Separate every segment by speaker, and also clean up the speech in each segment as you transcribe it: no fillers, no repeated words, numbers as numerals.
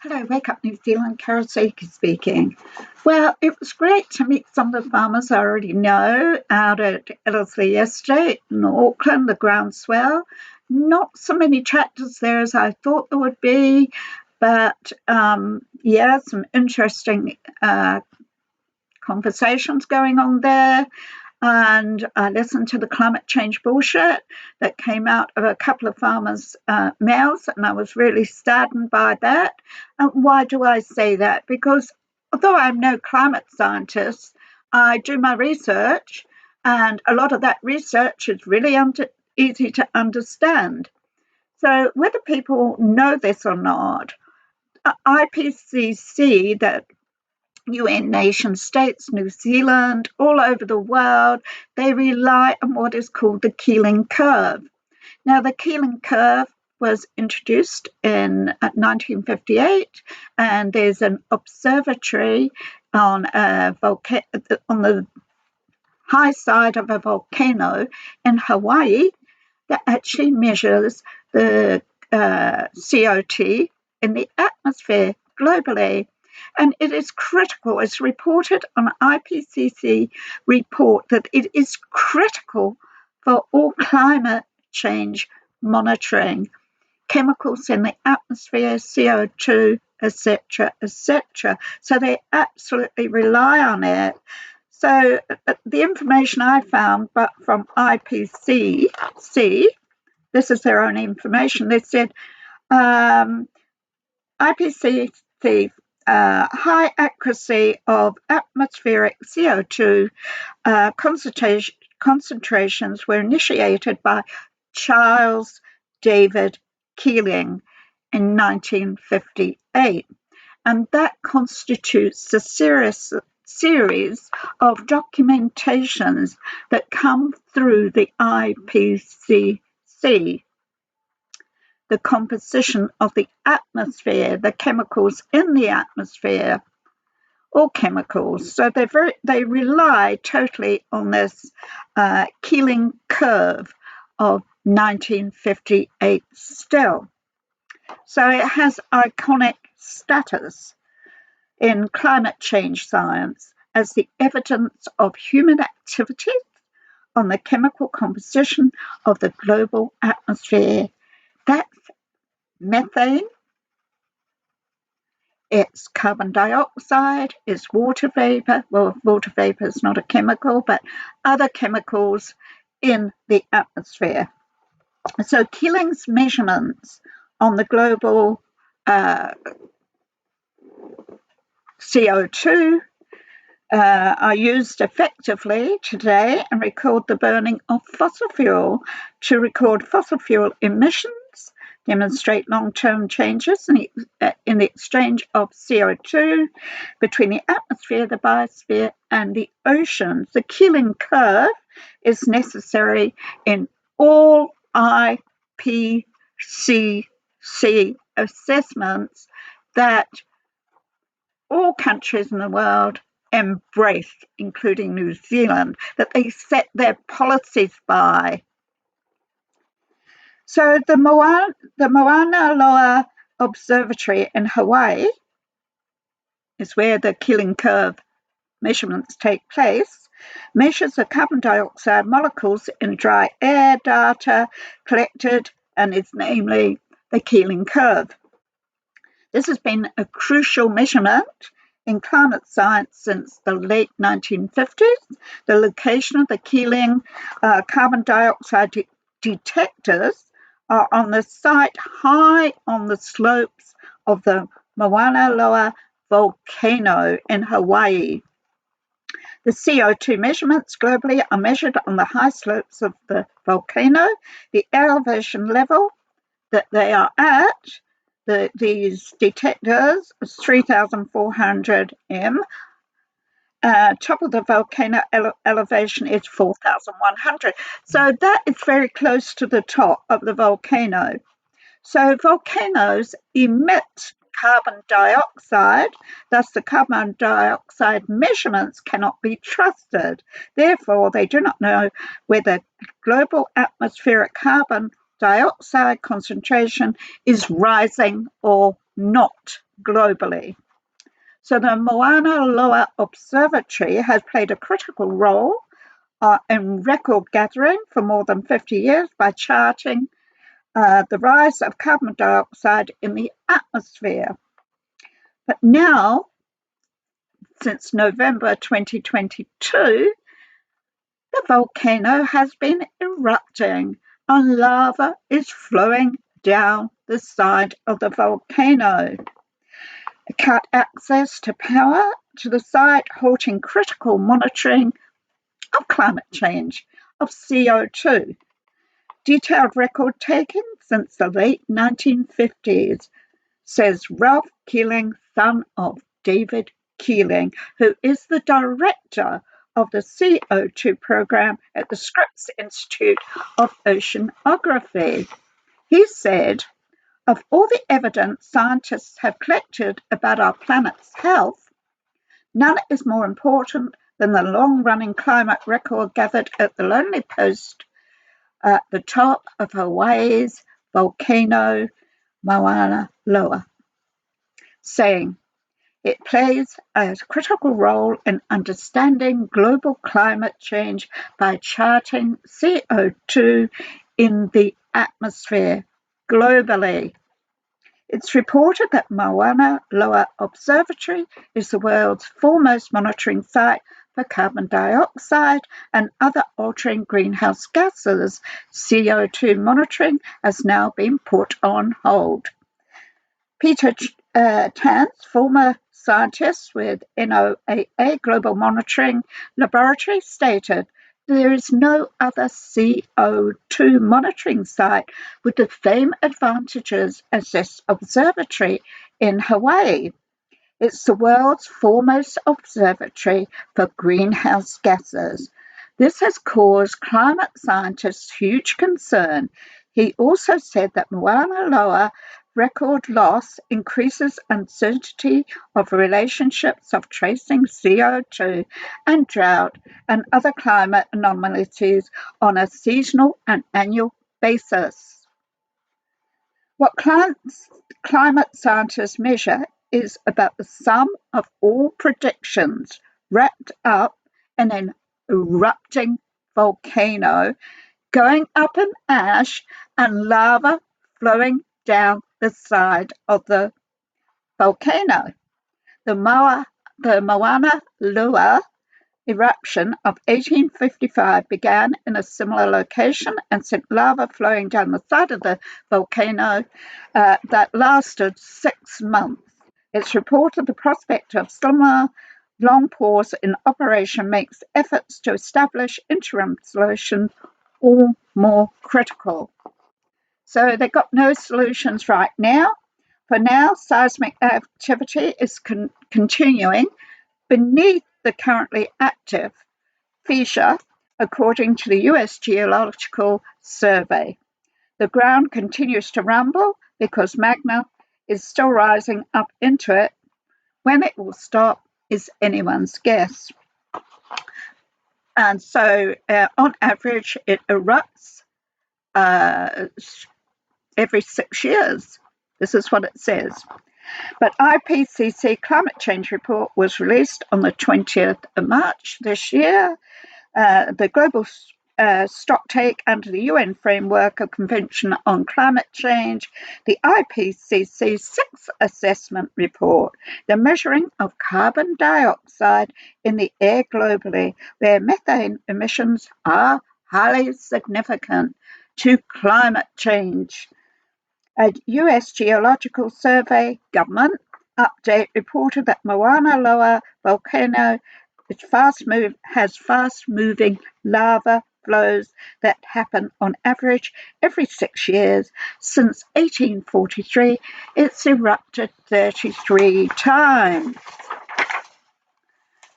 Speaker 1: Hello, Wake Up New Zealand, Sakey speaking. Well, it was great to meet some of the farmers I already know out at Ellerslie yesterday in Auckland, the groundswell. Not so many tractors there as I thought there would be, but yeah, some interesting conversations going on there. And I listened to the climate change bullshit that came out of a couple of farmers' mouths, and I was really saddened by that. And why do I say that? Because although I'm no climate scientist, I do my research, and a lot of that research is really easy to understand. So whether people know this or not, IPCC, that UN nation states, New Zealand, all over the world, they rely on what is called the Keeling curve. Now, the Keeling curve was introduced in 1958, and there's an observatory on on the high side of a volcano in Hawaii that actually measures the CO2 in the atmosphere globally. And it is critical. It's reported on IPCC report that it is critical for all climate change monitoring. Chemicals in the atmosphere, CO2, etc., etc. So they absolutely rely on it. So the information I found, but from IPCC, this is their own information. They said IPCC high accuracy of atmospheric CO2 concentrations were initiated by Charles David Keeling in 1958, and that constitutes the series of documentations that come through the IPCC. The composition of the atmosphere, the chemicals in the atmosphere, all chemicals. So they rely totally on this Keeling curve of 1958 still. So it has iconic status in climate change science as the evidence of human activities on the chemical composition of the global atmosphere. That's methane, it's carbon dioxide, it's water vapor. Well, water vapor is not a chemical, but other chemicals in the atmosphere. So Keeling's measurements on the global CO2 are used effectively today and record the burning of fossil fuel to record fossil fuel emissions, demonstrate long-term changes in the exchange of CO2 between the atmosphere, the biosphere, and the oceans. The Keeling curve is necessary in all IPCC assessments that all countries in the world embraced, including New Zealand, that they set their policies by. So the Mauna Loa Observatory in Hawaii is where the Keeling curve measurements take place, measures the carbon dioxide molecules in dry air data collected, and is namely the Keeling curve. This has been a crucial measurement in climate science since the late 1950s. The location of the Keeling carbon dioxide detectors are on the site high on the slopes of the Mauna Loa volcano in Hawaii. The CO2 measurements globally are measured on the high slopes of the volcano. The elevation level that they are at, these detectors, 3,400 m. Top of the volcano elevation is 4,100. So that is very close to the top of the volcano. So volcanoes emit carbon dioxide, thus the carbon dioxide measurements cannot be trusted. Therefore, they do not know whether global atmospheric carbon dioxide concentration is rising or not globally. So the Mauna Loa Observatory has played a critical role in record gathering for more than 50 years by charting the rise of carbon dioxide in the atmosphere. But now, since November 2022, the volcano has been erupting and lava is flowing down the side of the volcano. It cut access to power to the site, halting critical monitoring of climate change, of CO2. Detailed record taken since the late 1950s, says Ralph Keeling, son of David Keeling, who is the director of the CO2 program at the Scripps Institute of Oceanography. He said, of all the evidence scientists have collected about our planet's health, none is more important than the long-running climate record gathered at the lonely post at the top of Hawaii's volcano Mauna Loa, saying it plays a critical role in understanding global climate change by charting CO2 in the atmosphere globally. It's reported that Mauna Loa Observatory is the world's foremost monitoring site for carbon dioxide and other altering greenhouse gases. CO2 monitoring has now been put on hold. Peter Tance, former scientist with NOAA Global Monitoring Laboratory, stated, there is no other CO2 monitoring site with the same advantages as this observatory in Hawaii. It's the world's foremost observatory for greenhouse gases. This has caused climate scientists huge concern. He also said that Mauna Loa record loss increases uncertainty of relationships of tracing CO2 and drought and other climate anomalies on a seasonal and annual basis. What climate scientists measure is about the sum of all predictions wrapped up in an erupting volcano going up in ash and lava flowing down the side of the volcano. The Mauna Loa eruption of 1855 began in a similar location and sent lava flowing down the side of the volcano that lasted 6 months. It's reported the prospect of similar long pause in operation makes efforts to establish interim solutions all more critical. So they've got no solutions right now. For now, seismic activity is continuing beneath the currently active fissure, according to the US Geological Survey. The ground continues to rumble because magma is still rising up into it. When it will stop is anyone's guess. And so, on average, it erupts every 6 years. This is what it says. But IPCC climate change report was released on the 20th of March this year. The global stocktake under the UN framework of Convention on Climate Change, the IPCC 6th assessment report, the measuring of carbon dioxide in the air globally, where methane emissions are highly significant to climate change. A US Geological Survey government update reported that Mauna Loa volcano has fast-moving lava flows that happen on average every 6 years. Since 1843, it's erupted 33 times.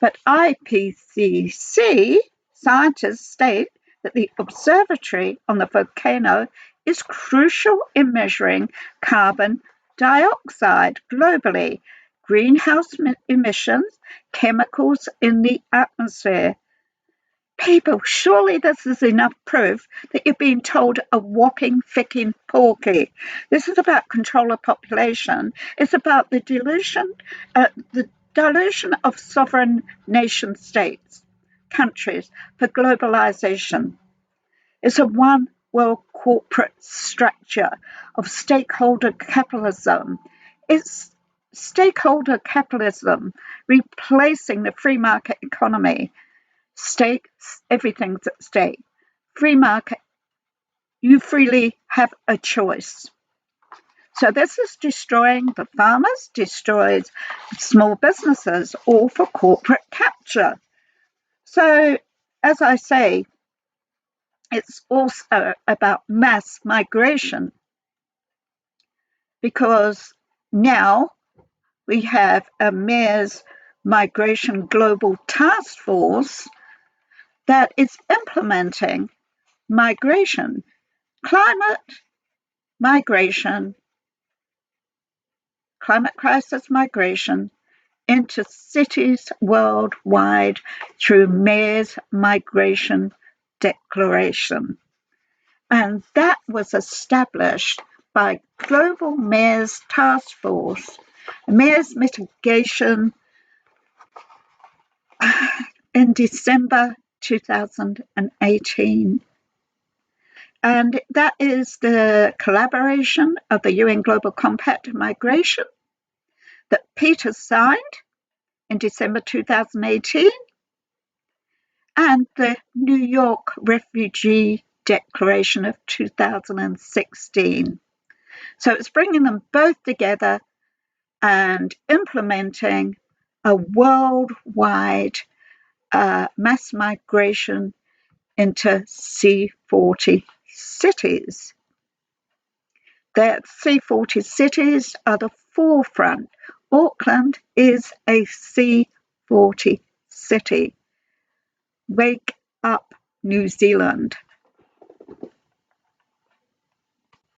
Speaker 1: But IPCC scientists state that the observatory on the volcano is crucial in measuring carbon dioxide globally, greenhouse emissions, chemicals in the atmosphere. People, surely this is enough proof that you're being told a whopping ficking porky. This is about control of population. It's about the dilution of sovereign nation states, countries, for globalization. It's a one world corporate structure of stakeholder capitalism. It's stakeholder capitalism replacing the free market economy. Stakes, everything's at stake. Free market, you freely have a choice. So this is destroying the farmers, destroys small businesses, all for corporate capture. So, as I say, it's also about mass migration because now we have a Mayor's Migration Global Task Force that is implementing migration, climate migration, climate crisis migration into cities worldwide through Mayor's Migration Declaration. And that was established by Global Mayors Task Force, Mayors Mitigation, in December 2018. And that is the collaboration of the UN Global Compact on Migration that Peter signed in December 2018 and the New York Refugee Declaration of 2016. So it's bringing them both together and implementing a worldwide mass migration into C40 cities. The C40 cities are the forefront. Auckland is a C40 city. Wake up, New Zealand.